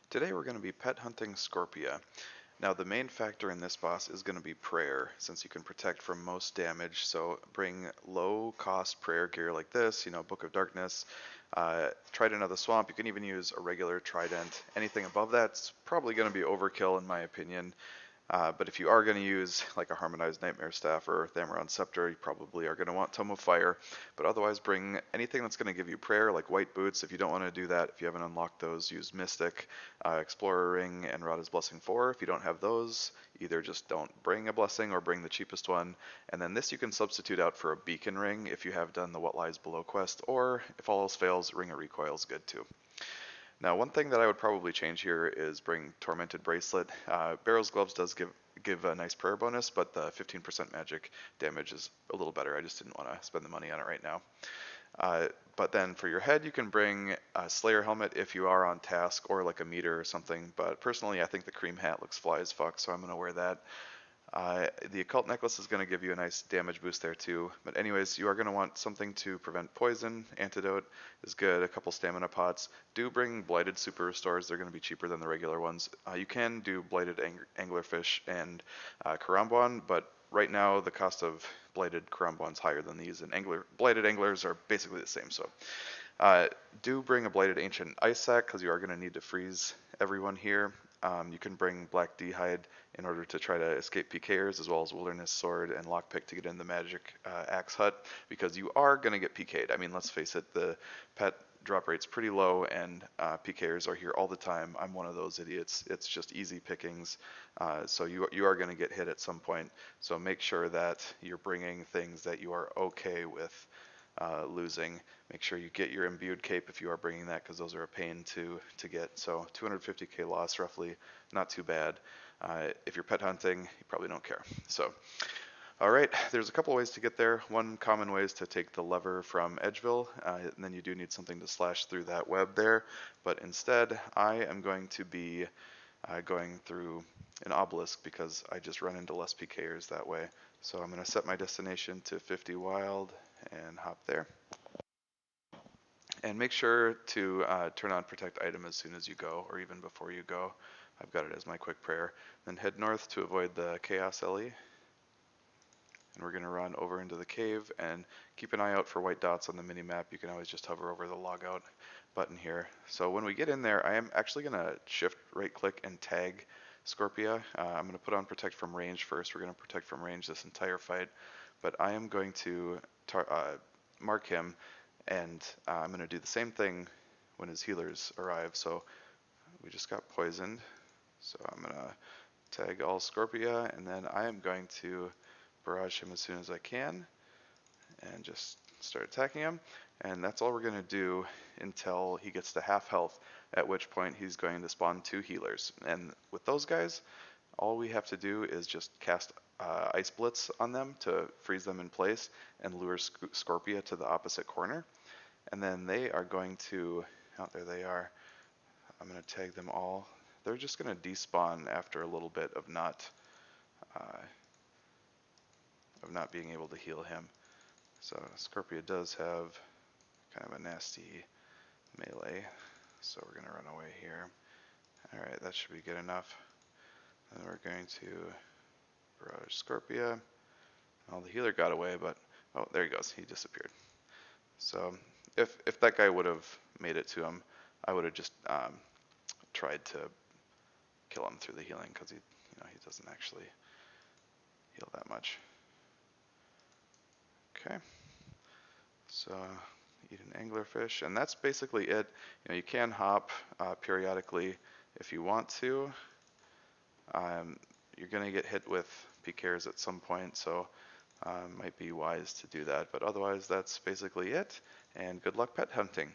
Today we're going to be pet hunting Scorpia. Now the main factor in this boss is going to be prayer, since you can protect from most damage, so bring low cost prayer gear like this, Book of Darkness, Trident of the Swamp. You can even use a regular trident. Anything above that's probably going to be overkill in my opinion. But if you are going to use like a Harmonized Nightmare Staff or Thammaron Scepter, you probably are going to want Tome of Fire. But otherwise, bring anything that's going to give you prayer, like White Boots. If you don't want to do that, if you haven't unlocked those, use Mystic, Explorer Ring, and Rada's Blessing 4. If you don't have those, either just don't bring a blessing or bring the cheapest one. And then this you can substitute out for a Beacon Ring if you have done the What Lies Below quest, or if all else fails, Ring of Recoil is good too. Now, one thing that I would probably change here is bring Tormented Bracelet. Barrel's Gloves does give a nice prayer bonus, but the 15% magic damage is a little better. I just didn't want to spend the money on it right now. But then for your head, you can bring a Slayer helmet if you are on task, or like a meter or something. But personally, I think the cream hat looks fly as fuck, so I'm going to wear that. The Occult Necklace is going to give you a nice damage boost there too. But anyways, you are going to want something to prevent poison. Antidote is good. A couple stamina pots. Do bring Blighted Super Restores. They're going to be cheaper than the regular ones. You can do Blighted Anglerfish and Karambwan, but right now the cost of Blighted Karambwan is higher than these, and Blighted Anglers are basically the same. So do bring a Blighted Ancient Ice Sack, because you are going to need to freeze everyone here. You can bring Black D'hide in order to try to escape PKers, as well as Wilderness Sword and Lockpick to get in the Magic Axe Hut, because you are going to get PK'd. I mean, let's face it, the pet drop rate's pretty low, and PKers are here all the time. I'm one of those idiots. It's just easy pickings, so you are going to get hit at some point. So make sure that you're bringing things that you are okay with losing. Make sure you get your imbued cape if you are bringing that, because those are a pain to get. So 250k loss roughly, not too bad. If you're pet hunting, you probably don't care. So, all right, there's a couple ways to get there. One common way is to take the lever from Edgeville, and then you do need something to slash through that web there. But instead, I am going to be going through an obelisk, because I just run into less PKers that way. So I'm going to set my destination to 50 wild and hop there. And make sure to turn on Protect Item as soon as you go, or even before you go. I've got it as my quick prayer. Then head north to avoid the Chaos LE. And we're going to run over into the cave, and keep an eye out for white dots on the mini-map. You can always just hover over the logout button here. So when we get in there, I am actually going to shift right click and tag Scorpia. I'm going to put on Protect from Range first. We're going to protect from range this entire fight. But I am going to mark him, and I'm going to do the same thing when his healers arrive. So we just got poisoned. So I'm going to tag all Scorpia, and then I am going to barrage him as soon as I can and just start attacking him. And that's all we're going to do until he gets to half health, at which point he's going to spawn 2 healers. And with those guys, all we have to do is just cast Ice Blitz on them to freeze them in place and lure Scorpia to the opposite corner. And then they are going to, oh, there they are. I'm going to tag them all. They're just going to despawn after a little bit of not being able to heal him. So Scorpia does have kind of a nasty melee, so we're going to run away here. Alright, that should be good enough. And we're going to barrage Scorpia. Well, the healer got away, but oh, there he goes. He disappeared. So if that guy would have made it to him, I would have just tried to kill him through the healing, because he doesn't actually heal that much. Okay. So eat an anglerfish, and that's basically it. You can hop periodically if you want to. You're going to get hit with PKers at some point, so might be wise to do that. But otherwise, that's basically it, and good luck pet hunting.